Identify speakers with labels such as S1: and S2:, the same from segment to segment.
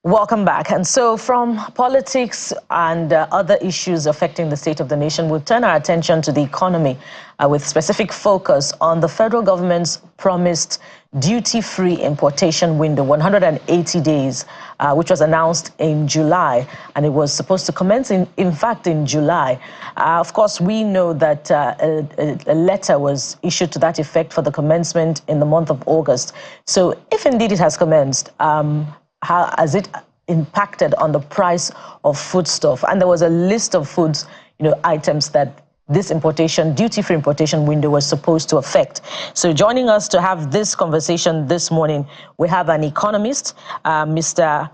S1: Welcome back. And so from politics and other issues affecting the state of the nation, we'll turn our attention to the economy with specific focus on the federal government's promised duty-free importation window, 180 days, which was announced in July. And it was supposed to commence, in fact, in July. Of course, we know that a letter was issued to that effect for the commencement in the month of August. So if indeed it has commenced, how has it impacted on the price of foodstuff? And there was a list of foods, items that this duty-free importation window was supposed to affect. So joining us to have this conversation this morning, we have an economist, Mr.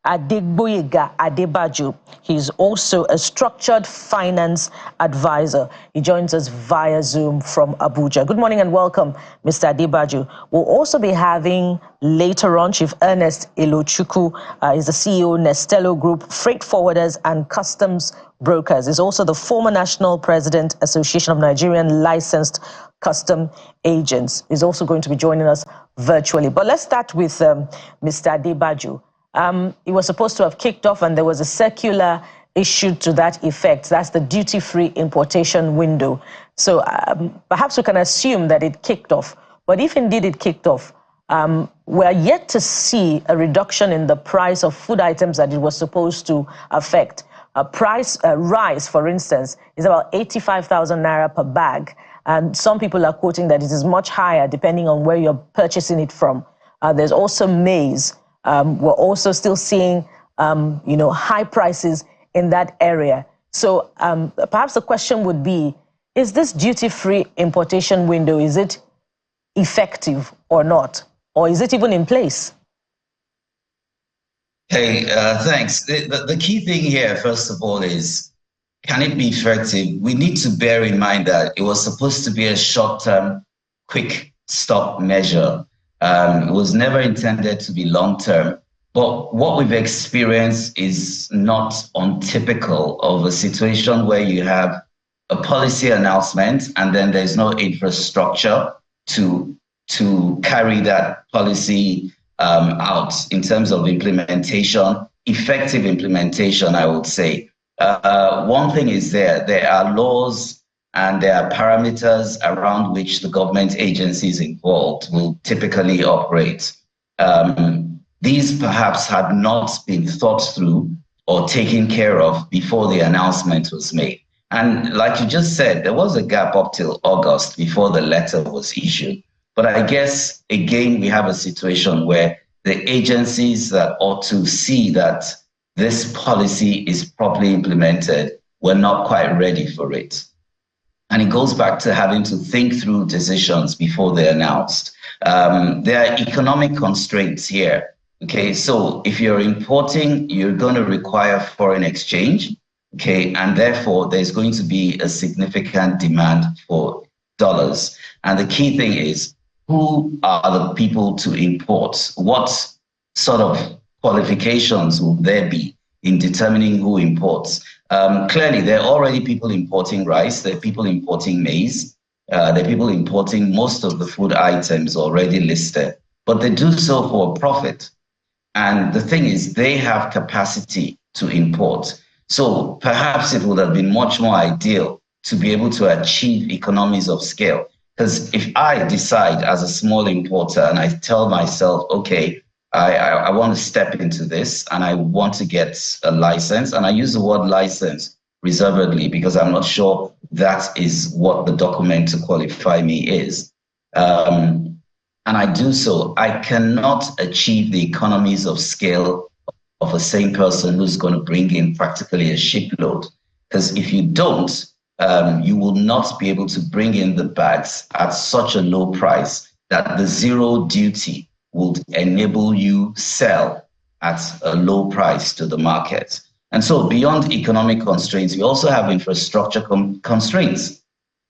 S1: Adegboyega Adebaju. He's also a structured finance advisor. He joins us via Zoom from Abuja. Good morning and welcome, Mr. Adebaju. We'll also be having later on Chief Ernest Elochukwu. He's the CEO, Nestello Group, Freight Forwarders and Customs Brokers. He's also the former National President, Association of Nigerian Licensed Custom Agents. He's also going to be joining us virtually. But let's start with Mr. Adebaju. It was supposed to have kicked off, and there was a circular issued to that effect. That's the duty-free importation window. So perhaps we can assume that it kicked off. But if indeed it kicked off, we're yet to see a reduction in the price of food items that it was supposed to affect. Rice, for instance, is about 85,000 naira per bag. And some people are quoting that it is much higher depending on where you're purchasing it from. There's also maize. We're also still seeing, high prices in that area. So perhaps the question would be, is this duty-free importation window, is it effective or not? Or is it even in place?
S2: Hey, thanks. The key thing here, first of all, is can it be effective? We need to bear in mind that it was supposed to be a short-term, quick stop measure. It was never intended to be long-term, but what we've experienced is not untypical of a situation where you have a policy announcement and then there's no infrastructure to carry that policy out in terms of implementation, effective implementation, I would say. One thing is there are laws and there are parameters around which the government agencies involved will typically operate. These perhaps had not been thought through or taken care of before the announcement was made. And like you just said, there was a gap up till August before the letter was issued. But I guess, again, we have a situation where the agencies that ought to see that this policy is properly implemented were not quite ready for it. And it goes back to having to think through decisions before they're announced. There are economic constraints here. Okay, so if you're importing, you're going to require foreign exchange. Okay, and therefore there's going to be a significant demand for dollars. And the key thing is, who are the people to import? What sort of qualifications will there be in determining who imports? Clearly, there are already people importing rice, there are people importing maize, there are people importing most of the food items already listed, but they do so for a profit. And the thing is, they have capacity to import. So perhaps it would have been much more ideal to be able to achieve economies of scale. Because if I decide as a small importer and I tell myself, okay, I want to step into this and I want to get a license, and I use the word license reservedly because I'm not sure that is what the document to qualify me is. And I do so, I cannot achieve the economies of scale of the same person who's going to bring in practically a shipload. Because if you don't, you will not be able to bring in the bags at such a low price that the zero duty would enable you sell at a low price to the market. And so beyond economic constraints, we also have infrastructure constraints.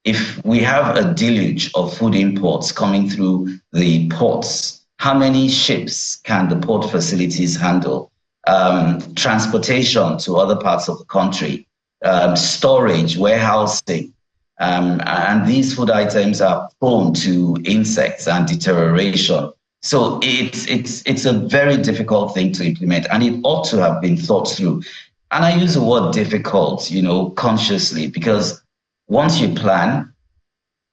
S2: If we have a deluge of food imports coming through the ports, how many ships can the port facilities handle? Transportation to other parts of the country, storage, warehousing, and these food items are prone to insects and deterioration. So it's a very difficult thing to implement, and it ought to have been thought through. And I use the word difficult, consciously, because once you plan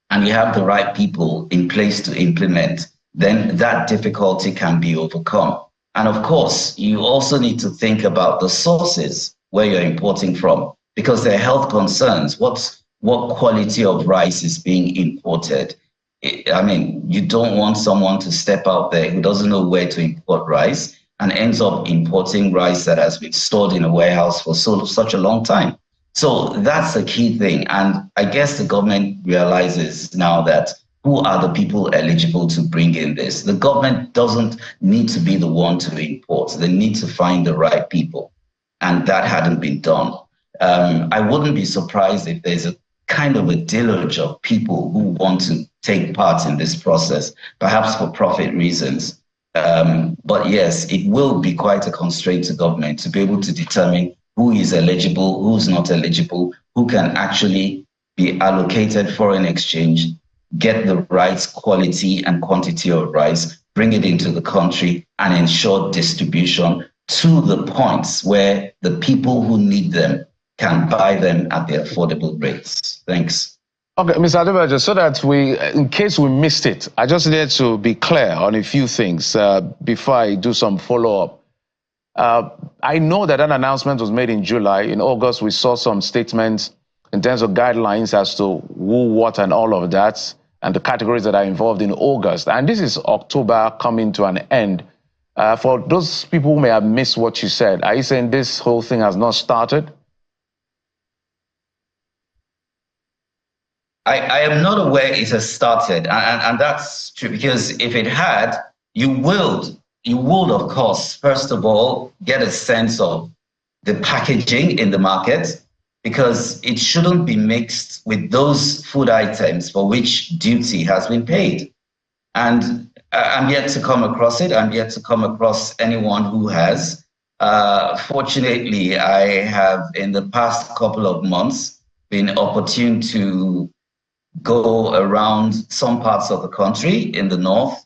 S2: and you have the right people in place to implement, then that difficulty can be overcome. And of course, you also need to think about the sources where you're importing from, because there are health concerns. What quality of rice is being imported? I mean, you don't want someone to step out there who doesn't know where to import rice and ends up importing rice that has been stored in a warehouse for such a long time. So that's the key thing. And I guess the government realizes now that who are the people eligible to bring in this? The government doesn't need to be the one to import. They need to find the right people. And that hadn't been done. I wouldn't be surprised if there's a kind of a deluge of people who want to take part in this process, perhaps for profit reasons. But yes, it will be quite a constraint to government to be able to determine who is eligible, who's not eligible, who can actually be allocated foreign exchange, get the right quality and quantity of rice, bring it into the country, and ensure distribution to the points where the people who need them can buy them at the affordable rates. Thanks.
S3: Okay, Mr. Adebayo, so that in case we missed it, I just need to be clear on a few things before I do some follow-up. I know that an announcement was made in July. In August, we saw some statements in terms of guidelines as to who, what, and all of that, and the categories that are involved in August. And this is October coming to an end. For those people who may have missed what you said, are you saying this whole thing has not started?
S2: I am not aware it has started, and that's true, because if it had, you would, of course, first of all, get a sense of the packaging in the market, because it shouldn't be mixed with those food items for which duty has been paid. And I'm yet to come across it. I'm yet to come across anyone who has. Fortunately, I have, in the past couple of months, been opportune to go around some parts of the country in the north,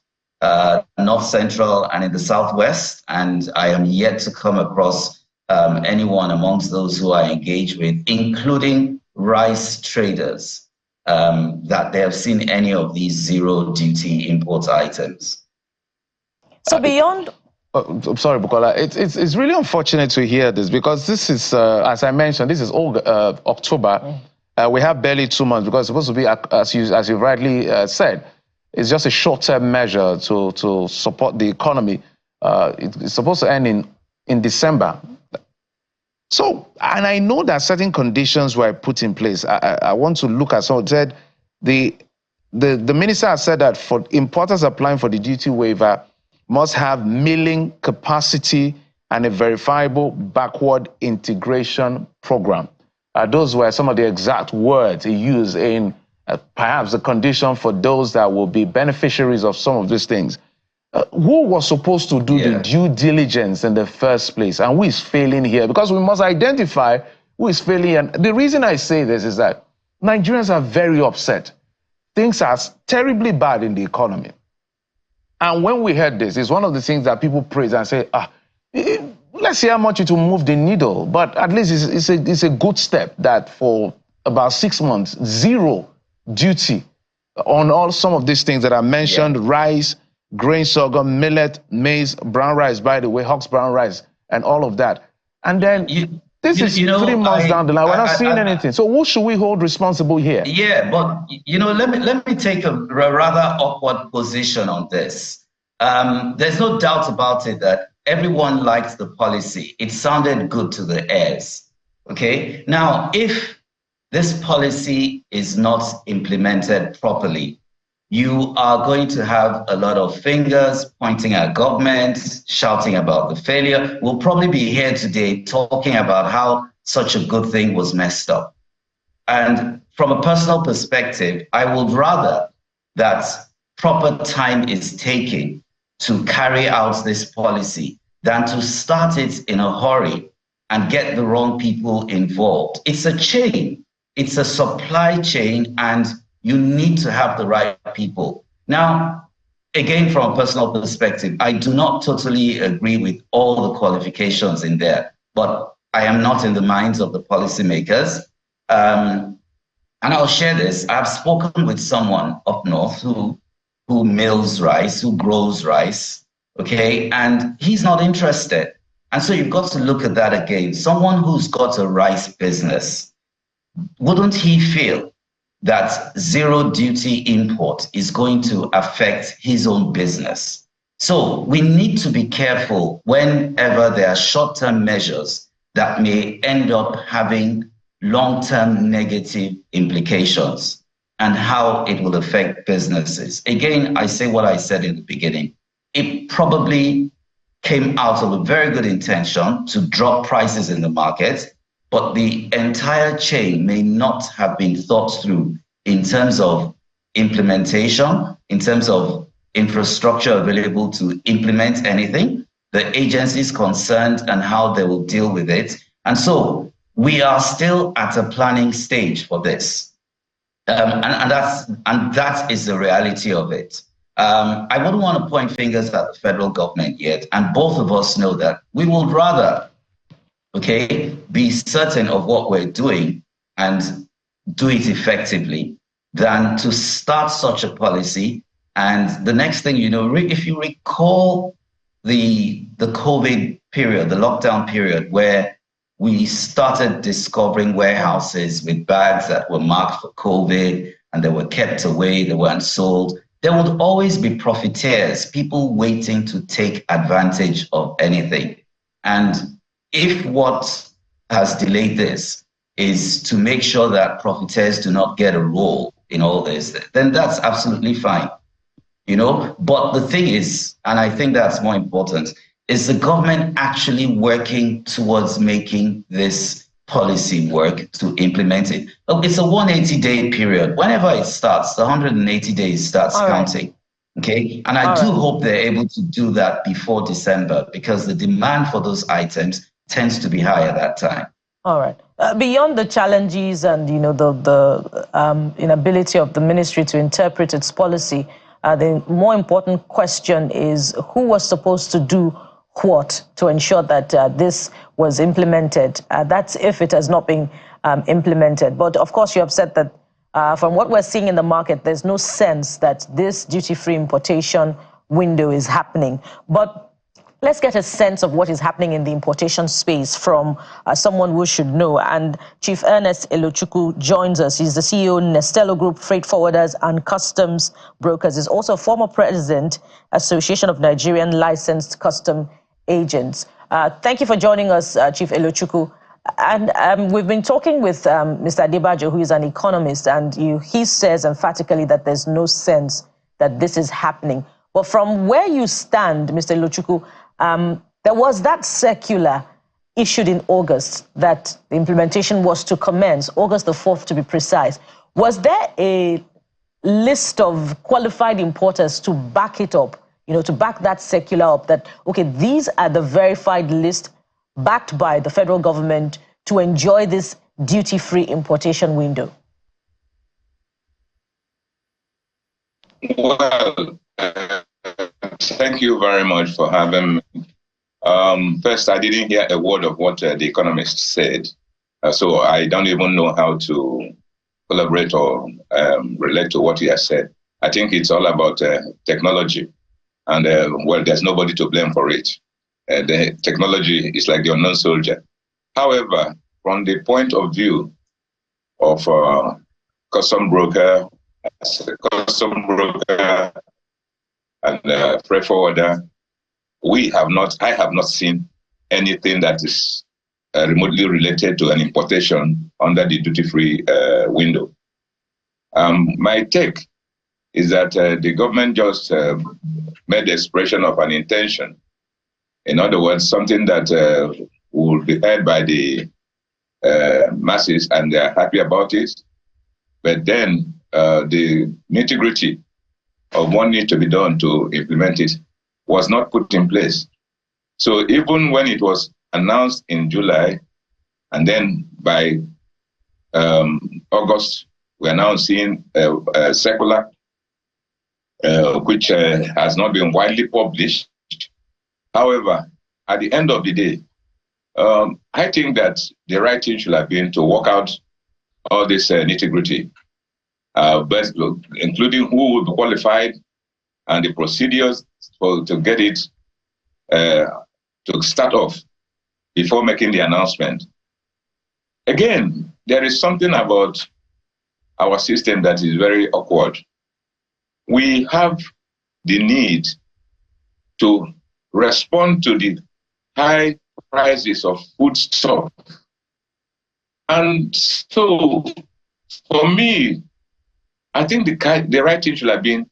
S2: north central, and in the southwest, and I am yet to come across anyone amongst those who I engage with, including rice traders, that they have seen any of these zero duty import items.
S1: So beyond...
S3: I'm sorry, Bukola. It's really unfortunate to hear this, because this is, as I mentioned, this is October. We have barely 2 months, because it's supposed to be, as you rightly said, it's just a short-term measure to support the economy. It's supposed to end in December. So, and I know that certain conditions were put in place. I want to look at some. Said the minister has said that for importers applying for the duty waiver must have milling capacity and a verifiable backward integration program. Those were some of the exact words he used in perhaps the condition for those that will be beneficiaries of some of these things. Who was supposed to do the due diligence in the first place, and who is failing here? Because we must identify who is failing. And the reason I say this is that Nigerians are very upset. Things are terribly bad in the economy. And when we heard this, it's one of the things that people praise and say, let's see how much it will move the needle. But at least it's a good step that for about 6 months, zero duty on some of these things that are mentioned, rice, grain, sorghum, millet, maize, brown rice, by the way, Hawks brown rice, and all of that. And then this is 3 months down the line. We're not seeing anything. So who should we hold responsible here?
S2: Yeah, but let me take a rather awkward position on this. There's no doubt about it that everyone liked the policy. It sounded good to the ears. Okay. Now, if this policy is not implemented properly, you are going to have a lot of fingers pointing at government, shouting about the failure. We'll probably be here today talking about how such a good thing was messed up. And from a personal perspective, I would rather that proper time is taken to carry out this policy than to start it in a hurry and get the wrong people involved. It's a chain. It's a supply chain, and you need to have the right people. Now, again, from a personal perspective, I do not totally agree with all the qualifications in there, but I am not in the minds of the policymakers. And I'll share this. I've spoken with someone up north who mills rice, who grows rice, okay? And he's not interested. And so you've got to look at that again. Someone who's got a rice business, wouldn't he feel that zero duty import is going to affect his own business? So we need to be careful whenever there are short-term measures that may end up having long-term negative implications and how it will affect businesses. Again, I say what I said in the beginning. It probably came out of a very good intention to drop prices in the market, but the entire chain may not have been thought through in terms of implementation, in terms of infrastructure available to implement anything, the agencies concerned and how they will deal with it. And so we are still at a planning stage for this. And that is the reality of it. I wouldn't want to point fingers at the federal government yet, and both of us know that we would rather, okay, be certain of what we're doing and do it effectively than to start such a policy. And the next thing you know, if you recall the COVID period, the lockdown period, where we started discovering warehouses with bags that were marked for COVID and they were kept away, they weren't sold. There would always be profiteers, people waiting to take advantage of anything. And if what has delayed this is to make sure that profiteers do not get a role in all this, then that's absolutely fine. But the thing is, and I think that's more important, is the government actually working towards making this policy work to implement it? It's a 180-day period. Whenever it starts, the 180 days starts counting. Okay. And I do hope they're able to do that before December, because the demand for those items tends to be high at that time.
S1: All right. Beyond the challenges and, the inability of the ministry to interpret its policy, the more important question is who was supposed to do what to ensure that this was implemented. That's if it has not been implemented. But of course, you have said that from what we're seeing in the market, there's no sense that this duty-free importation window is happening. But let's get a sense of what is happening in the importation space from someone who should know. And Chief Ernest Elochukwu joins us. He's the CEO, Nestello Group, Freight Forwarders and Customs Brokers. He's also former president, Association of Nigerian Licensed Custom Agents. Thank you for joining us, Chief Elochukwu. And we've been talking with Mr. Adebajo, who is an economist, and he says emphatically that there's no sense that this is happening. But from where you stand, Mr. Elochukwu, there was that circular issued in August that the implementation was to commence, August the 4th to be precise. Was there a list of qualified importers to back it up, to back that circular up, that, okay, these are the verified list backed by the federal government to enjoy this duty-free importation window?
S4: Well, thank you very much for having me. First, I didn't hear a word of what the Economist said, so I don't even know how to collaborate or relate to what he has said. I think it's all about technology, and well, there's nobody to blame for it. The technology is like the unknown soldier. However, from the point of view of custom broker, and freight forwarder, I have not seen anything that is remotely related to an importation under the duty-free window. My take is that the government just made the expression of an intention. In other words, something that will be heard by the masses, and they're happy about it. But then the nitty-gritty of what needs to be done to implement it was not put in place. So even when it was announced in July, and then by August, we are now seeing a circular which has not been widely published. However, at the end of the day, I think that the right thing should have been to work out all this nitty-gritty, including who will be qualified and the procedures to get it to start off before making the announcement. Again, there is something about our system that is very awkward. We have the need to respond to the high prices of foodstuff. And so, for me, I think the right thing should have been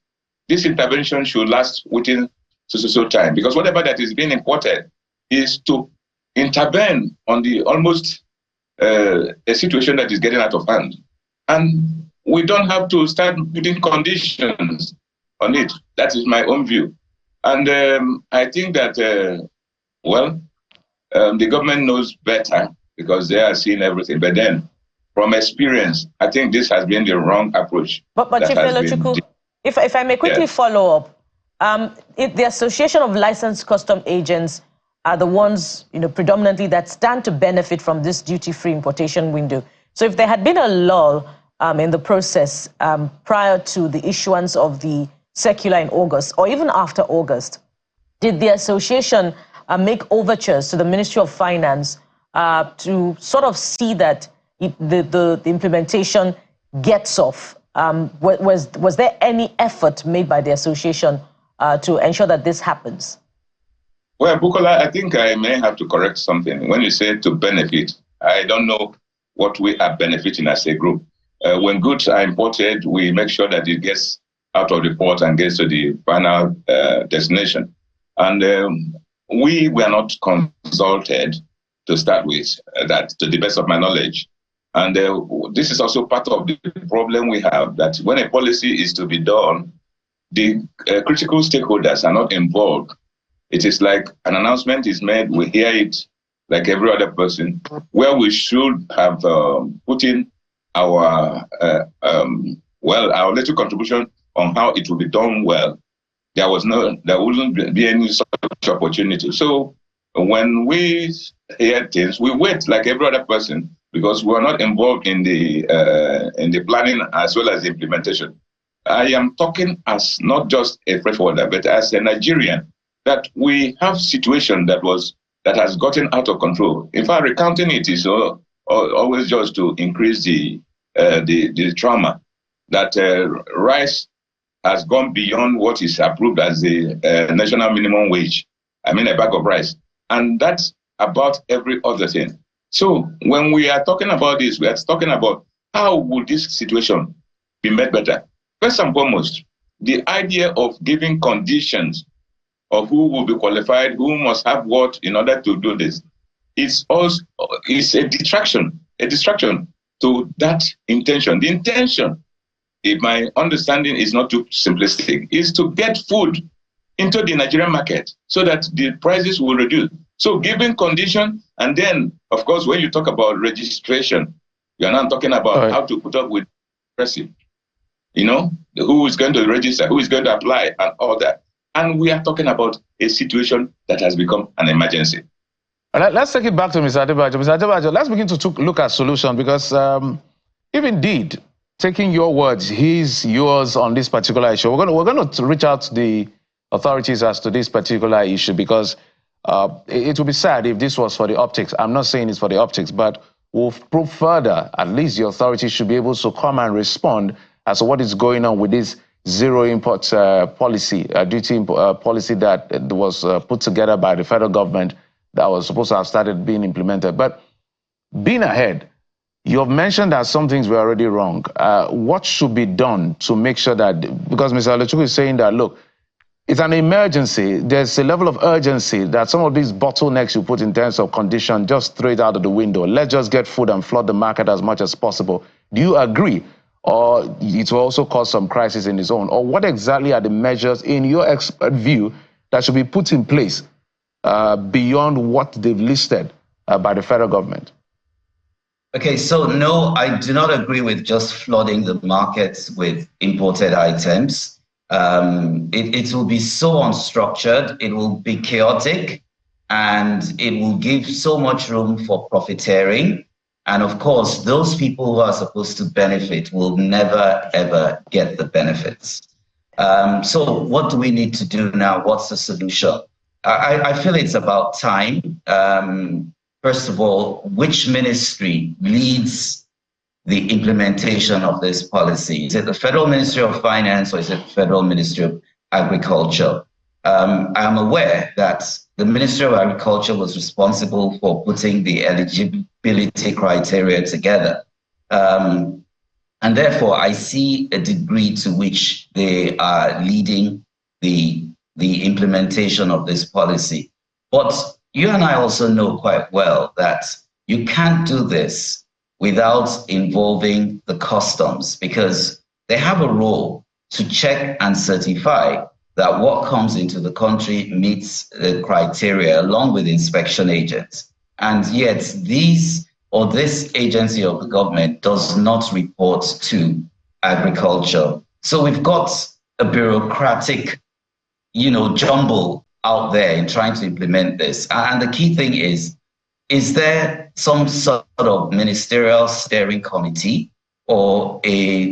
S4: this intervention should last within so time, because whatever that is being imported is to intervene on the almost a situation that is getting out of hand. And we don't have to start putting conditions on it. That is my own view. And I think that, the government knows better because they are seeing everything. But then, from experience, I think this has been the wrong approach.
S1: But Chief Elochukwu, if I may quickly follow up, if the Association of Licensed Custom Agents are the ones, predominantly that stand to benefit from this duty-free importation window. So if there had been a lull in the process prior to the issuance of the circular in August, or even after August, did the association make overtures to the Ministry of Finance to sort of see that the implementation gets off? Was there any effort made by the association to ensure that this happens?
S4: Well, Bukola, I think I may have to correct something. When you say to benefit, I don't know what we are benefiting as a group. When goods are imported, we make sure that it gets out of the port and gets to the final destination. And we were not consulted to start with, that to the best of my knowledge. And this is also part of the problem we have, that when a policy is to be done, the critical stakeholders are not involved. It is like an announcement is made, we hear it like every other person, where we should have put in our our little contribution on how it will be done well. There wouldn't be any such opportunity. So when we hear things, we wait like every other person, because we are not involved in the planning as well as the implementation. I am talking as not just a freshwater, but as a Nigerian, that we have situation that has gotten out of control. In fact, recounting it is always just to increase the trauma, that rice has gone beyond what is approved as the national minimum wage. I mean, a bag of rice. And that's about every other thing. So when we are talking about this, we are talking about how would this situation be made better. First and foremost, the idea of giving conditions of who will be qualified, who must have what in order to do this, it's a distraction to that intention. The intention, if my understanding is not too simplistic, is to get food into the Nigerian market so that the prices will reduce. So giving condition, and then, of course, when you talk about registration, you're not talking about how to put up with pricing. Who is going to register, who is going to apply, and all that. And we are talking about a situation that has become an emergency.
S3: Let's take it back to Mr. Adebajo. Mr. Adebajo, let's begin to look at solution, because if indeed, taking your words, yours on this particular issue, we're going to reach out to the authorities as to this particular issue, because it would be sad if this was for the optics. I'm not saying it's for the optics, but we'll probe further. At least the authorities should be able to come and respond as to what is going on with this zero import policy, duty policy that was put together by the federal government that was supposed to have started being implemented. But being ahead, you have mentioned that some things were already wrong. What should be done to make sure that, because Mr. Elochukwu is saying that, look, it's an emergency. There's a level of urgency that some of these bottlenecks you put in terms of condition, just throw it out of the window. Let's just get food and flood the market as much as possible. Do you agree? Or it will also cause some crisis in its own? Or what exactly are the measures, in your expert view, that should be put in place beyond what they've listed by the federal government?
S2: Okay, so no, I do not agree with just flooding the markets with imported items. It will be so unstructured, it will be chaotic, and it will give so much room for profiteering. And of course, those people who are supposed to benefit will never, ever get the benefits. So what do we need to do now? What's the solution? I feel it's about time. First of all, which ministry leads the implementation of this policy? Is it the Federal Ministry of Finance or is it the Federal Ministry of Agriculture? I'm aware that the Ministry of Agriculture was responsible for putting the eligibility criteria together. And therefore, I see a degree to which they are leading the implementation of this policy. But you and I also know quite well that you can't do this without involving the customs, because they have a role to check and certify that what comes into the country meets the criteria along with inspection agents. And yet this agency of the government does not report to agriculture. So we've got a bureaucratic, jumble out there in trying to implement this. And the key thing is there some sort of ministerial steering committee or a,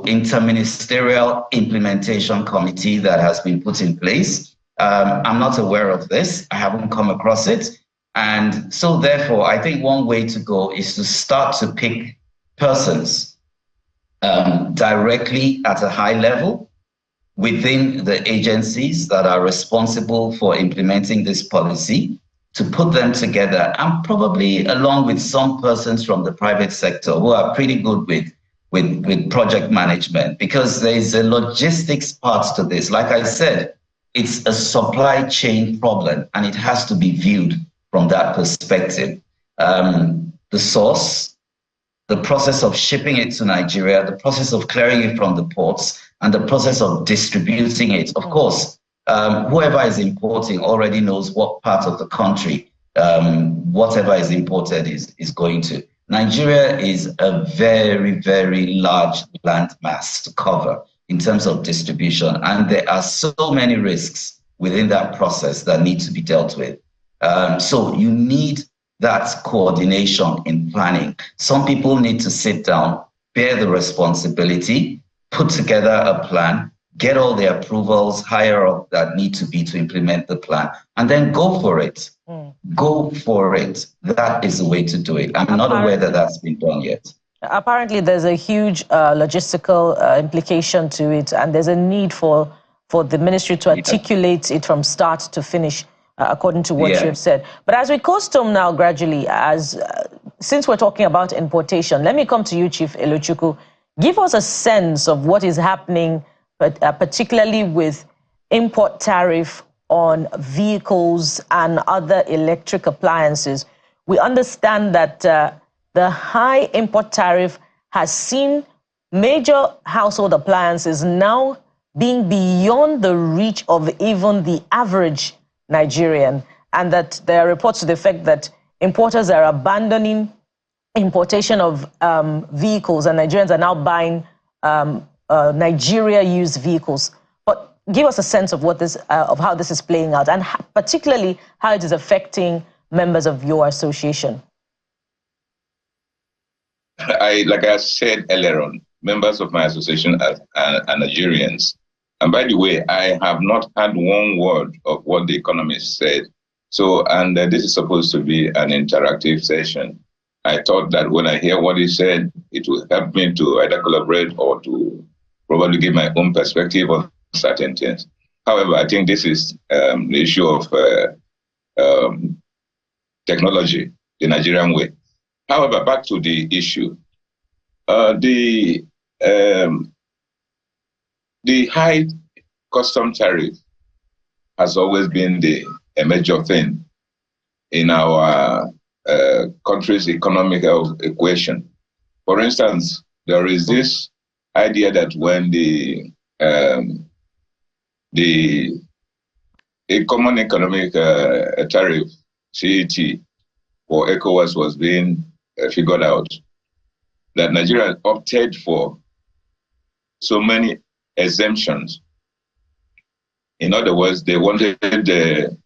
S2: interministerial implementation committee that has been put in place? I'm not aware of this. I haven't come across it. And so therefore, I think one way to go is to start to pick persons directly at a high level within the agencies that are responsible for implementing this policy, to put them together, and probably along with some persons from the private sector who are pretty good with project management, because there is a logistics part to this. Like I said, it's a supply chain problem, and it has to be viewed from that perspective. The source, the process of shipping it to Nigeria, the process of clearing it from the ports, and the process of distributing it. Of course, whoever is importing already knows what part of the country whatever is imported is going to. Nigeria is a very, very large land mass to cover in terms of distribution, and there are so many risks within that process that need to be dealt with. So you need that coordination in planning. Some people need to sit down, bear the responsibility, put together a plan, get all the approvals higher up that need to be to implement the plan, and then go for it. Go for it. That is the way to do it. I'm not aware that that's been done yet.
S1: Apparently, there's a huge logistical implication to it, and there's a need for the ministry to articulate it from start to finish, according to what you have said. But as we custom now gradually, since we're talking about importation, let me come to you, Chief Elochukwu. Give us a sense of what is happening, particularly with import tariff on vehicles and other electric appliances. We understand that the high import tariff has seen major household appliances now being beyond the reach of even the average Nigerian, and that there are reports to the effect that importers are abandoning importation of vehicles, and Nigerians are now buying Nigeria-used vehicles. But give us a sense of what of how this is playing out, and particularly how it is affecting members of your association.
S4: Like I said earlier on, members of my association are Nigerians. And by the way, I have not had one word of what the Economist said. So, and this is supposed to be an interactive session. I thought that when I hear what he said, it will help me to either collaborate or to probably give my own perspective on certain things. However, I think this is the issue of technology, the Nigerian way. However, back to the issue, the high custom tariff has always been a major thing in our country's economic equation. For instance, there is this idea that when the common economic tariff, CET, for ECOWAS was being figured out, that Nigeria opted for so many exemptions In other words, they wanted to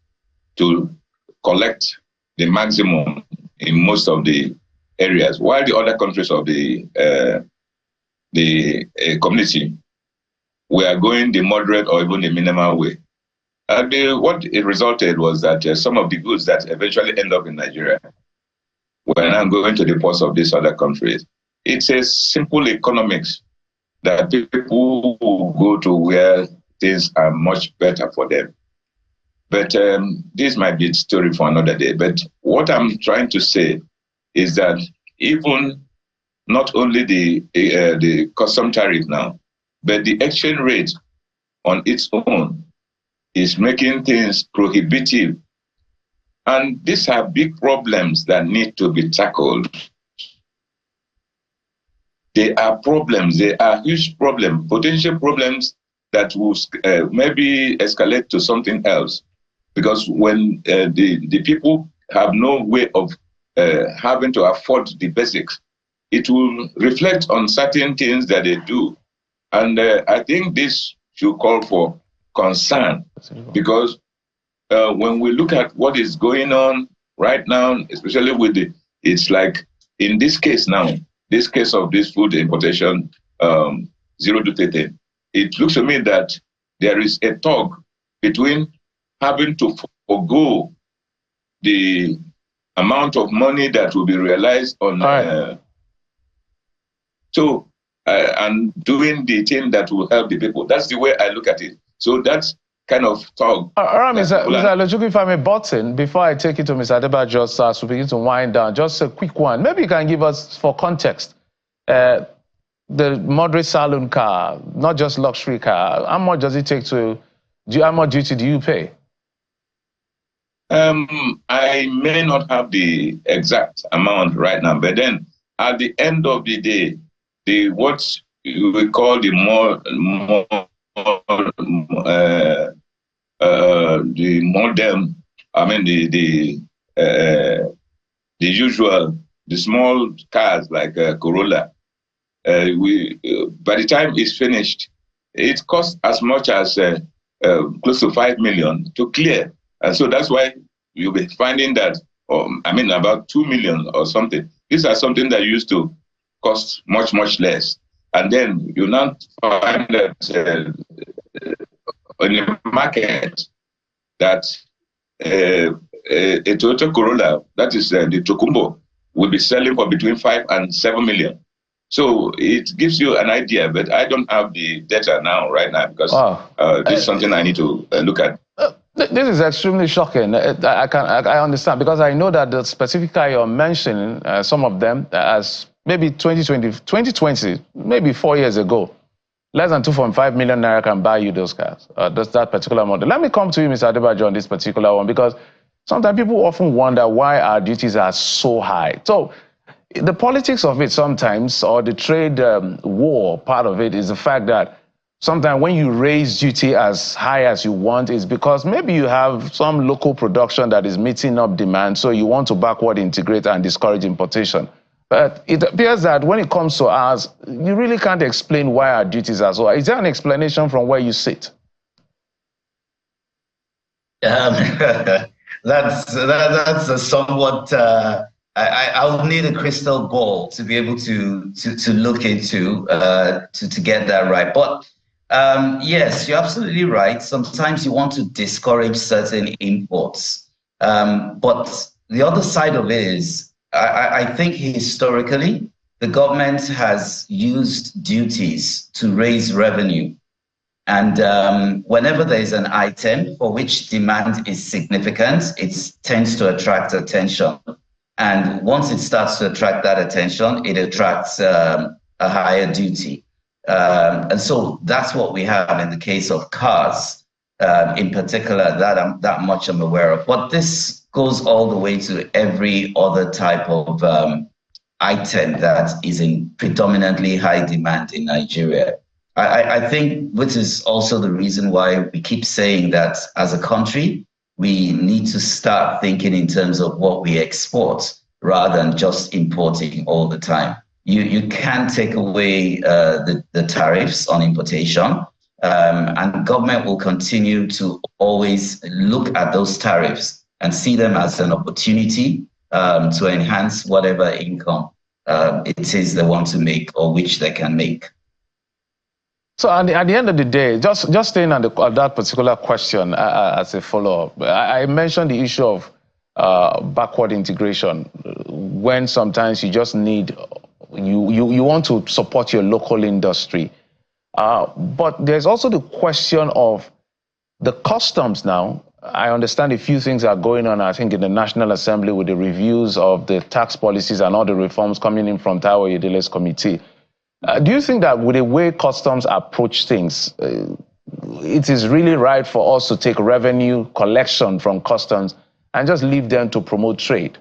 S4: collect the maximum in most of the areas, while the other countries of the community were going the moderate or even the minimal way. What it resulted was that some of the goods that eventually end up in Nigeria were now going to the ports of these other countries. It's a simple economics that people will go to where things are much better for them. But this might be a story for another day. But what I'm trying to say is that even not only the custom tariff now, but the exchange rate on its own is making things prohibitive. And these are big problems that need to be tackled. They are problems, they are huge problems, potential problems that will maybe escalate to something else. Because when the people have no way of having to afford the basics, it will reflect on certain things that they do. And I think this should call for concern, because when we look at what is going on right now, especially with it's like in this case now, this case of this food importation, zero duty thing, it looks to me that there is a tug between having to forgo the amount of money that will be realized on and doing the thing that will help the people. That's the way I look at it. So that's kind of talk.
S3: All right, Mr. Alochukwu, if I may button, before I take it to Mr. Adebayo, as we begin to wind down, just a quick one. Maybe you can give us, for context, the moderate saloon car, not just luxury car, how much does it take how much duty do you pay?
S4: I may not have the exact amount right now, but then at the end of the day, what we call the modern, I mean the usual, the small cars like Corolla, by the time it's finished, it costs as much as close to 5 million to clear. And so that's why you'll be finding that, about 2 million or something. These are something that used to cost much, much less. And then you now find that in the market that a Toyota Corolla, that is the Tokumbo, will be selling for between 5 and 7 million. So it gives you an idea, but I don't have the data right now, because this is something I need to look at.
S3: This is extremely shocking. I understand, because I know that the specific car you're mentioning, some of them, as maybe 2020, maybe 4 years ago, less than 2.5 million naira can buy you those cars, that particular model. Let me come to you, Mr. Adebayo, on this particular one, because sometimes people often wonder why our duties are so high. So the politics of it sometimes, or the trade war part of it, is the fact that sometimes when you raise duty as high as you want, is because maybe you have some local production that is meeting up demand, so you want to backward integrate and discourage importation. But it appears that when it comes to ours, you really can't explain why our duties are so high. Is there an explanation from where you sit?
S2: That's a somewhat. I'll need a crystal ball to be able to look into to get that right. But yes, you're absolutely right. Sometimes you want to discourage certain imports, but the other side of it is, I think historically the government has used duties to raise revenue. And whenever there is an item for which demand is significant, it tends to attract attention. And once it starts to attract that attention, it attracts a higher duty. And so that's what we have in the case of cars, in particular, that much I'm aware of. But this goes all the way to every other type of item that is in predominantly high demand in Nigeria. I think which is also the reason why we keep saying that as a country, we need to start thinking in terms of what we export rather than just importing all the time. You can take away the tariffs on importation, And government will continue to always look at those tariffs and see them as an opportunity to enhance whatever income it is they want to make or which they can make.
S3: So at the end of the day, just staying on that particular question as a follow-up, I mentioned the issue of backward integration, when sometimes you just need, you want to support your local industry. But there's also the question of the customs now. I understand a few things are going on, I think, in the National Assembly with the reviews of the tax policies and all the reforms coming in from Taiwo Yedele's committee. Do you think that with the way customs approach things, it is really right for us to take revenue collection from customs and just leave them to promote trade?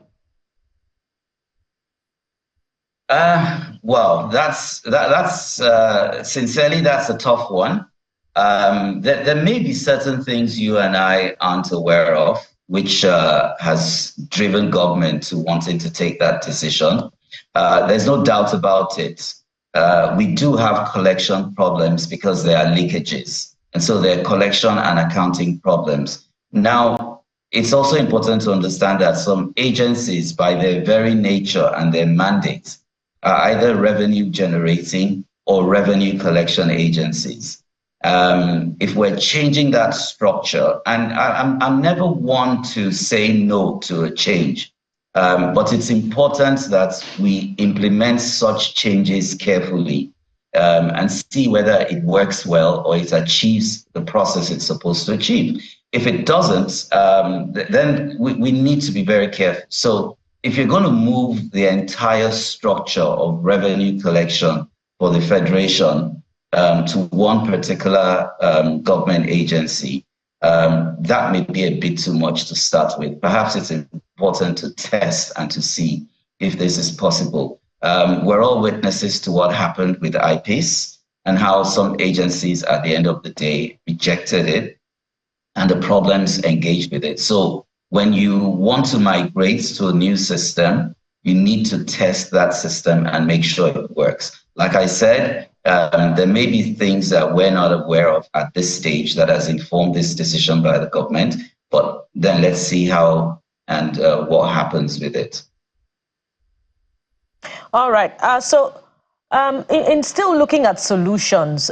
S2: Well, that's sincerely, that's a tough one. There may be certain things you and I aren't aware of, which has driven government to wanting to take that decision. There's no doubt about it. We do have collection problems because there are leakages. And so there are collection and accounting problems. Now, it's also important to understand that some agencies, by their very nature and their mandate, are either revenue generating or revenue collection agencies. If we're changing that structure, and I'm never one to say no to a change, but it's important that we implement such changes carefully and see whether it works well or it achieves the process it's supposed to achieve. If it doesn't, then we need to be very careful. So if you're going to move the entire structure of revenue collection for the Federation to one particular government agency, that may be a bit too much to start with. Perhaps it's important to test and to see if this is possible. We're all witnesses to what happened with IPIS and how some agencies at the end of the day rejected it and the problems engaged with it. So when you want to migrate to a new system, you need to test that system and make sure it works. Like I said, there may be things that we're not aware of at this stage that has informed this decision by the government, but then let's see how and what happens with it.
S1: All right. So in still looking at solutions,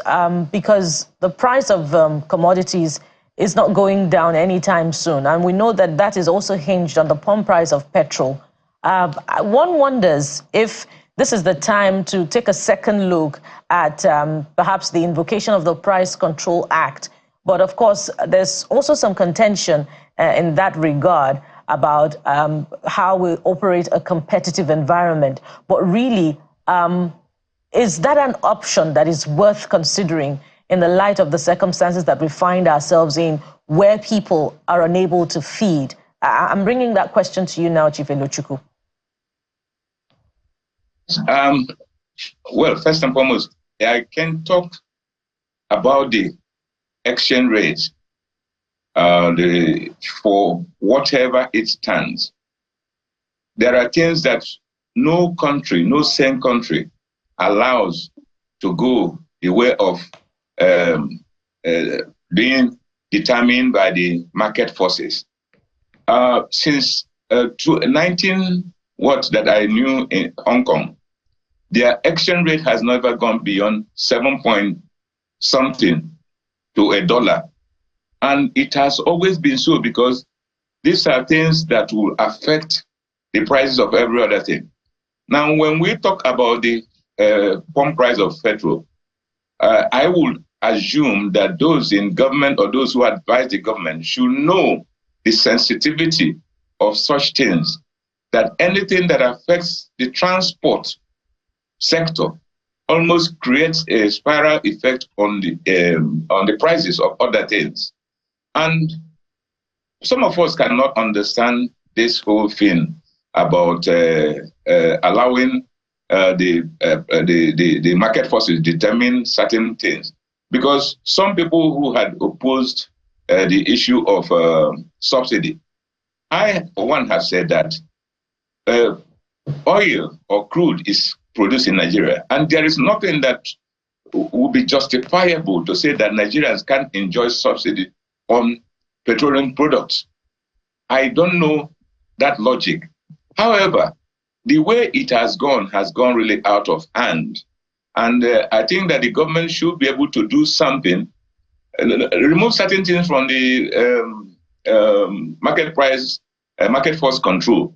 S1: because the price of commodities is not going down anytime soon, and we know that that is also hinged on the pump price of petrol. One wonders if this is the time to take a second look at perhaps the invocation of the Price Control Act. But of course, there's also some contention in that regard about how we operate a competitive environment. But really, is that an option that is worth considering in the light of the circumstances that we find ourselves in, where people are unable to feed? I'm bringing that question to you now, Chief Elochukwu.
S4: Well, first and foremost, I can talk about the exchange rate for whatever it stands. There are things that no country, no sane country allows to go the way of being determined by the market forces. Since 19 what that I knew in Hong Kong, their exchange rate has never gone beyond 7 point something to $1. And it has always been so because these are things that will affect the prices of every other thing. Now, when we talk about the pump price of petrol, I would assume that those in government or those who advise the government should know the sensitivity of such things, that anything that affects the transport sector almost creates a spiral effect on the prices of other things. And some of us cannot understand this whole thing about allowing the market forces determine certain things, because some people who had opposed the issue of subsidy, I, for one, have said that oil or crude is produced in Nigeria, and there is nothing that would be justifiable to say that Nigerians can't enjoy subsidy on petroleum products. I don't know that logic. However, the way it has gone really out of hand. And I think that the government should be able to do something, remove certain things from the market price, market force control,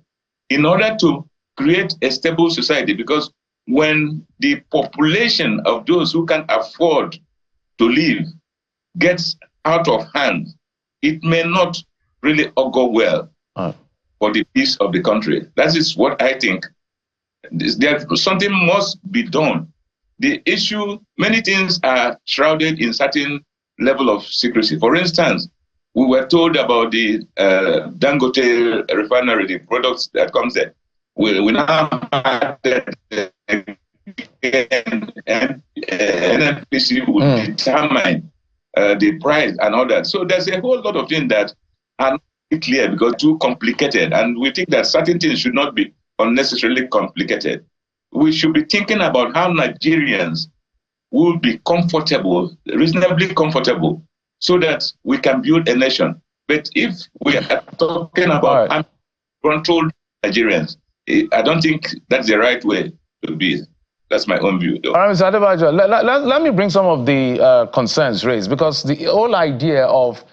S4: in order to create a stable society. Because when the population of those who can afford to live gets out of hand, it may not really augur well for the peace of the country. That is what I think. Something must be done. The issue, many things are shrouded in certain level of secrecy. For instance, we were told about the Dangote refinery, the products that comes there. We now have NNPC will determine the price and all that. So there's a whole lot of things that are not clear because too complicated. And we think that certain things should not be unnecessarily complicated. We should be thinking about how Nigerians will be comfortable, reasonably comfortable, so that we can build a nation. But if we are talking about controlled Nigerians, I don't think that's the right way to be. That's my own view, though.
S3: All right, Mr. Adebayo, let me bring some of the concerns raised, because the whole idea of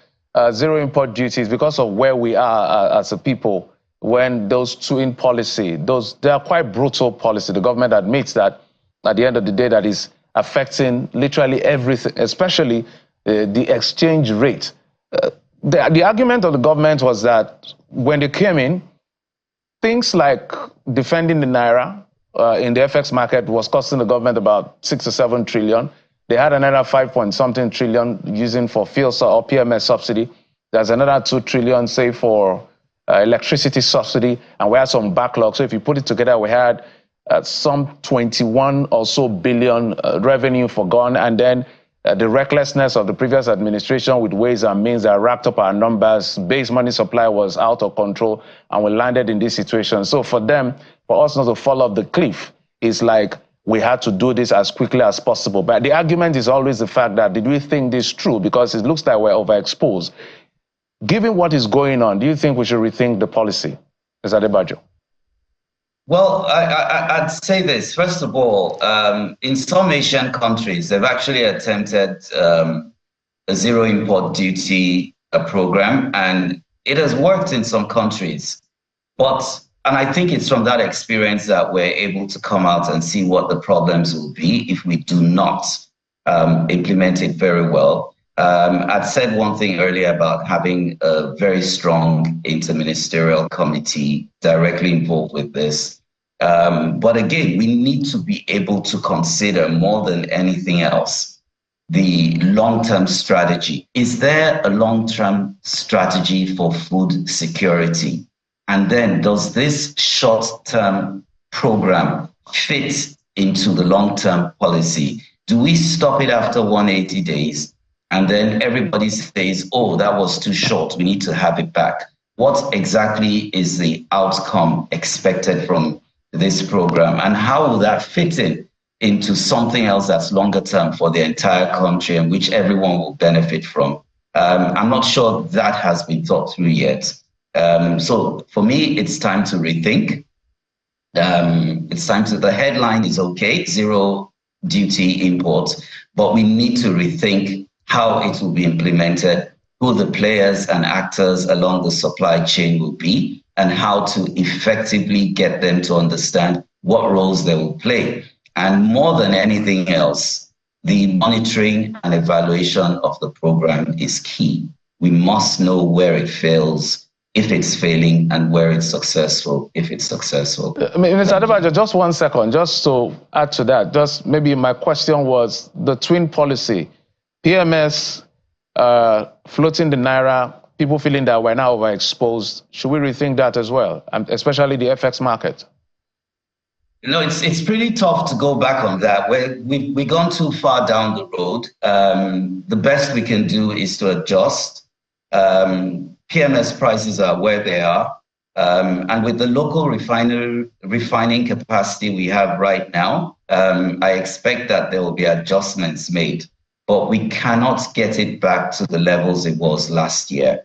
S3: zero import duties, because of where we are as a people, when those twin policy, they are quite brutal policy. The government admits that at the end of the day, that is affecting literally everything, especially the exchange rate. The argument of the government was that when they came in, things like defending the naira in the FX market was costing the government about 6 or 7 trillion. They had another 5-point-something trillion using for fuel or PMS subsidy. There's another 2 trillion, say, for electricity subsidy, and we had some backlog. So if you put it together, we had some 21 or so billion revenue forgone, and then the recklessness of the previous administration with ways and means that racked up our numbers. Base money supply was out of control, and we landed in this situation. So for us not to fall off the cliff, it's like we had to do this as quickly as possible. But the argument is always the fact that, did we think this through? Because it looks like we're overexposed. Given what is going on, do you think we should rethink the policy, Mr. Adebayo?
S2: Well, I'd say this. First of all, in some Asian countries, they've actually attempted a zero import duty program, and it has worked in some countries. And I think it's from that experience that we're able to come out and see what the problems will be if we do not implement it very well. I'd said one thing earlier about having a very strong interministerial committee directly involved with this. But again, we need to be able to consider more than anything else the long-term strategy. Is there a long-term strategy for food security? And then does this short-term program fit into the long-term policy? Do we stop it after 180 days? And then everybody says, oh, that was too short, we need to have it back. What exactly is the outcome expected from this program? And how will that fit into something else that's longer term for the entire country and which everyone will benefit from? I'm not sure that has been thought through yet. So for me, it's time to rethink. The headline is okay, zero duty import, but we need to rethink how it will be implemented, who the players and actors along the supply chain will be, and how to effectively get them to understand what roles they will play. And more than anything else, the monitoring and evaluation of the program is key. We must know where it fails, if it's failing, and where it's successful, if it's successful.
S3: Mr. Adebayo, just 1 second, just to add to that, just maybe my question was the twin policy. PMS, floating the naira, people feeling that we're now overexposed. Should we rethink that as well, especially the FX market?
S2: It's pretty tough to go back on that. We've gone too far down the road. The best we can do is to adjust. PMS prices are where they are. And with the local refining capacity we have right now, I expect that there will be adjustments made, but we cannot get it back to the levels it was last year.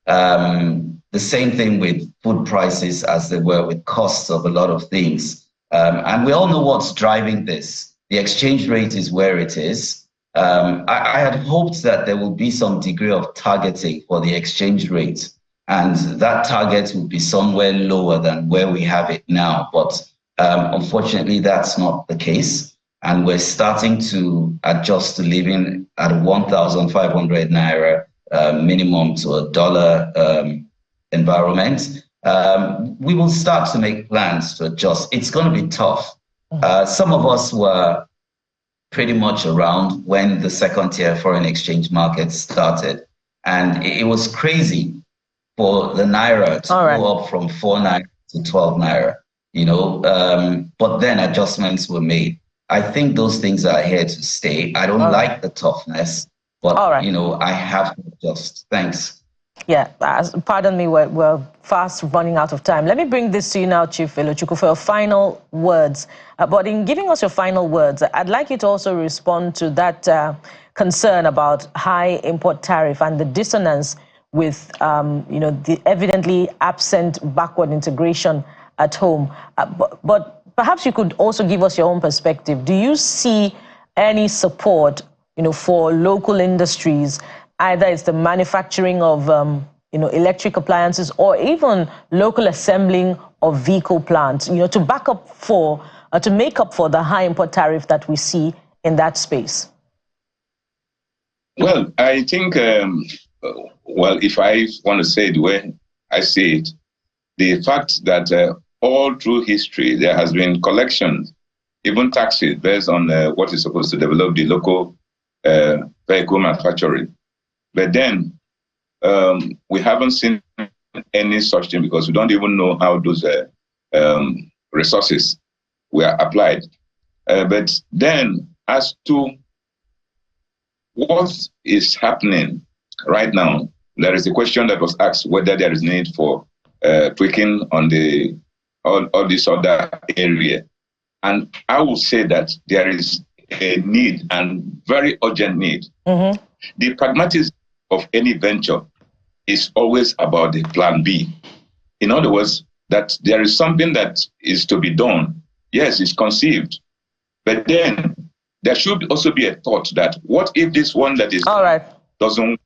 S2: The same thing with food prices as they were with costs of a lot of things. And we all know what's driving this. The exchange rate is where it is. I had hoped that there would be some degree of targeting for the exchange rate, and that target would be somewhere lower than where we have it now. But unfortunately, that's not the case. And we're starting to adjust to living at 1,500 Naira minimum to $1 environment. We will start to make plans to adjust. It's going to be tough. Some of us were pretty much around when the second-tier foreign exchange market started. And it was crazy for the Naira to go up from 4 Naira to 12 Naira, you know, but then adjustments were made. I think those things are here to stay. I don't like the toughness, but, you know, I have to adjust. Thanks.
S1: Yeah, pardon me, we're fast running out of time. Let me bring this to you now, Chief Elochukwu, for your final words. But in giving us your final words, I'd like you to also respond to that concern about high import tariff and the dissonance with, you know, the evidently absent backward integration at home. But perhaps you could also give us your own perspective. Do you see any support, you know, for local industries? Either it's the manufacturing of, you know, electric appliances, or even local assembling of vehicle plants, you know, to back up for, to make up for the high import tariff that we see in that space?
S4: Well, I think, well, if I want to say it the way I see it, the fact that all through history there has been collections, even taxes, based on what is supposed to develop the local vehicle manufacturing. But then we haven't seen any such thing because we don't even know how those resources were applied. But then as to what is happening right now, there is a question that was asked whether there is need for tweaking on the all this other area. And I will say that there is a need, and very urgent need. Mm-hmm. The pragmatism of any venture is always about the plan B. In other words, that there is something that is to be done. Yes, it's conceived. But then there should also be a thought that what if this one that is doesn't,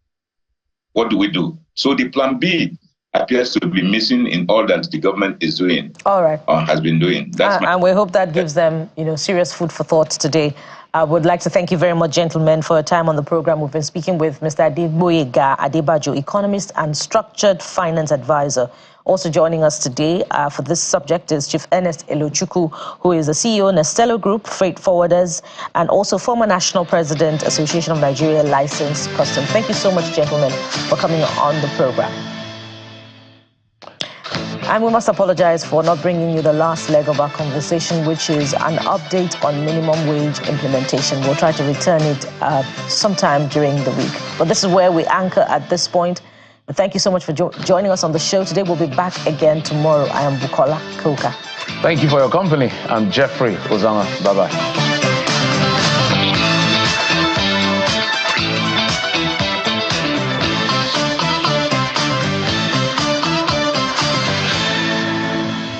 S4: what do we do? So the plan B appears to be missing in all that the government is doing or has been doing. That's
S1: and we hope that gives them, you know, serious food for thought today. I would like to thank you very much, gentlemen, for your time on the program. We've been speaking with Mr. Adegboyega Adebajo, economist and structured finance advisor. Also joining us today for this subject is Chief Ernest Elochukwu, who is the CEO, Nestello Group, Freight Forwarders, and also former National President, Association of Nigeria Licensed Customs. Thank you so much, gentlemen, for coming on the program. And we must apologize for not bringing you the last leg of our conversation, which is an update on minimum wage implementation. We'll try to return it sometime during the week. But this is where we anchor at this point. But thank you so much for joining us on the show today. We'll be back again tomorrow. I am Bukola Koka.
S3: Thank you for your company. I'm Jeffrey Ozama. Bye-bye.